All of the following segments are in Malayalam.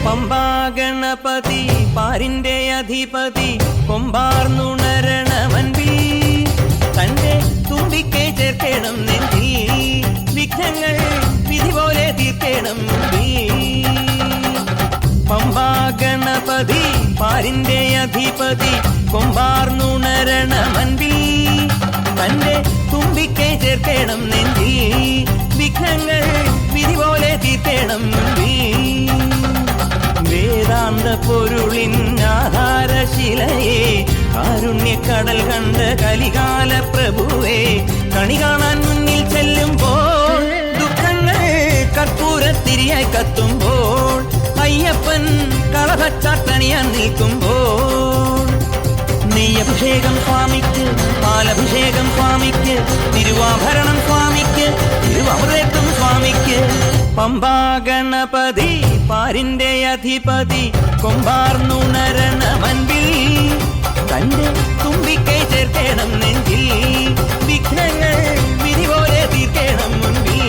പമ്പാ ഗണപതി പാരിന്റെ അധിപതി കൊമ്പാർന്നുണരണമൻപിൽ തന്റെ തുമ്പിക്കെ ചേർക്കണം നെഞ്ചിൽ വിഘ്നങ്ങൾ വിധി പോലെ തീർക്കണം പമ്പാ ഗണപതി പാരിന്റെ അധിപതി കൊമ്പാർന്നുണരണമൻപിൽ തന്റെ തുമ്പിക്കെ ചേർക്കണം നെഞ്ചിൽ വിഘ്നങ്ങൾ വിധി പോലെ തീർക്കണം വേദാന്ത പൊരുളിൻ ആധാരശിലയെ കാരുണ്യക്കടൽ കണ്ട കലികാല പ്രഭുവേ കണി കാണാൻ മുന്നിൽ ചെല്ലുമ്പോൾ ദുഃഖങ്ങൾ കർപ്പൂരത്തിരിയായി കത്തുമ്പോൾ അയ്യപ്പൻ കളഭച്ചാട്ടണിയാൻ നിൽക്കുമ്പോൾ നെയ്യഭിഷേകം സ്വാമിക്ക് പാലഭിഷേകം സ്വാമിക്ക് തിരുവാഭരണം സ്വാമിക്ക് തിരുവമൃതം സ്വാമിക്ക് പമ്പാ ഗണപതി പാരിന്റെ അധിപതി കൊമ്പാർന്നുണരണമൻപിൽ തന്റെ തുമ്പിക്കൈ ചേർക്കണം നെഞ്ചിൽ വിഘ്നങ്ങൾ വിധി പോലെ തീർക്കണം മുൻപിൽ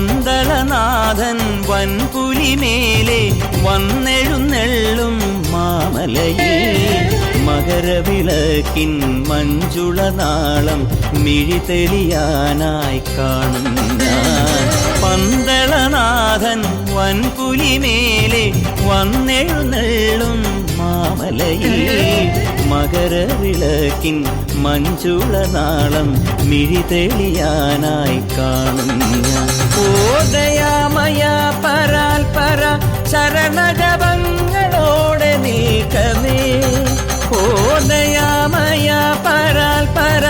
പന്തളനാഥൻ വൻപുലിമേലെ വന്നെഴുന്നെള്ളും മാമലയിൽ മകരവിളക്കിൻ മഞ്ജുളനാളം മിഴിതെളിയാനായി കാണും ഞാൻ പന്തളനാഥൻ വൻപുലിമേലെ വന്നെഴുന്നെള്ളും മാമലയിൽ മകരവിളക്കിൻ മഞ്ജുളനാളം മിഴിതെളിയാനായി കാണും ഞാൻ ഓദയാമയ പരാൽപര ശരണജപങ്ങളോടെ നീക്കമേ ഓദയാമയ പരാൽപര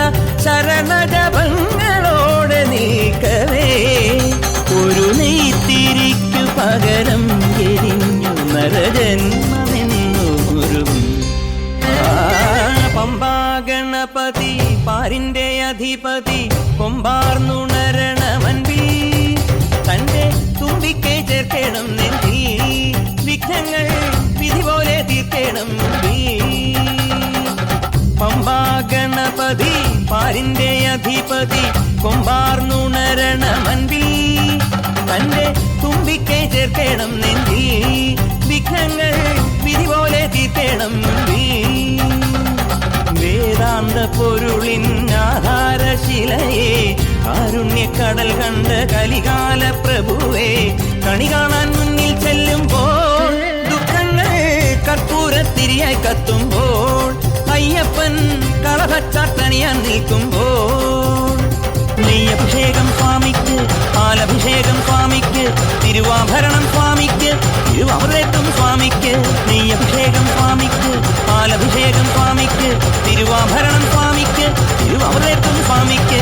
ശരണജപങ്ങളോടെ നീക്കമേ ഒരു നെയ്ത്തിരിക്കു പകരം എരിഞ്ഞു നരജന്മമെന്നൊരു പമ്പാ ഗണപതി പാരിന്റെ അധിപതി കൊമ്പാർന്നുണരണമൻപിൽ തന്റെ തുമ്പിക്കൈ ചേർക്കണം നെഞ്ചിൽ വിഘ്നങ്ങൾ വിധി പോലെ തീർക്കണം പമ്പാ ഗണപതി പാരിന്റെ അധിപതി കൊമ്പാർന്നുണരണമൻപിൽ തന്റെ തുമ്പിക്കൈ ചേർക്കണം നെഞ്ചിൽ വിഘ്നങ്ങൾ വിധി പോലെ തീർക്കണം വേദാന്ത പൊരുളിൻ ആധാരശിലയെ കാരുണ്യക്കടൽ കണ്ട കലികാല പ്രഭുവേ കണി കാണാൻ മുന്നിൽ ചെല്ലുമ്പോൾ ദുഃഖങ്ങൾ കർപ്പൂരത്തിരിയായി കത്തുമ്പോൾ അയ്യപ്പൻ കളഭച്ചാട്ടണിയാൻ നിൽക്കുമ്പോൾ നെയ്യഭിഷേകം സ്വാമിക്ക് പാലഭിഷേകം സ്വാമിക്ക് തിരുവാഭരണം സ്വാമിക്ക് തിരുവമൃതം സ്വാമിക്ക് നെയ്യഭിഷേകം സ്വാമിക്ക് പാലഭിഷേകം സ്വാമിക്ക് തിരുവാഭരണം സ്വാമിക്ക് തിരുവമൃതം സ്വാമിക്ക്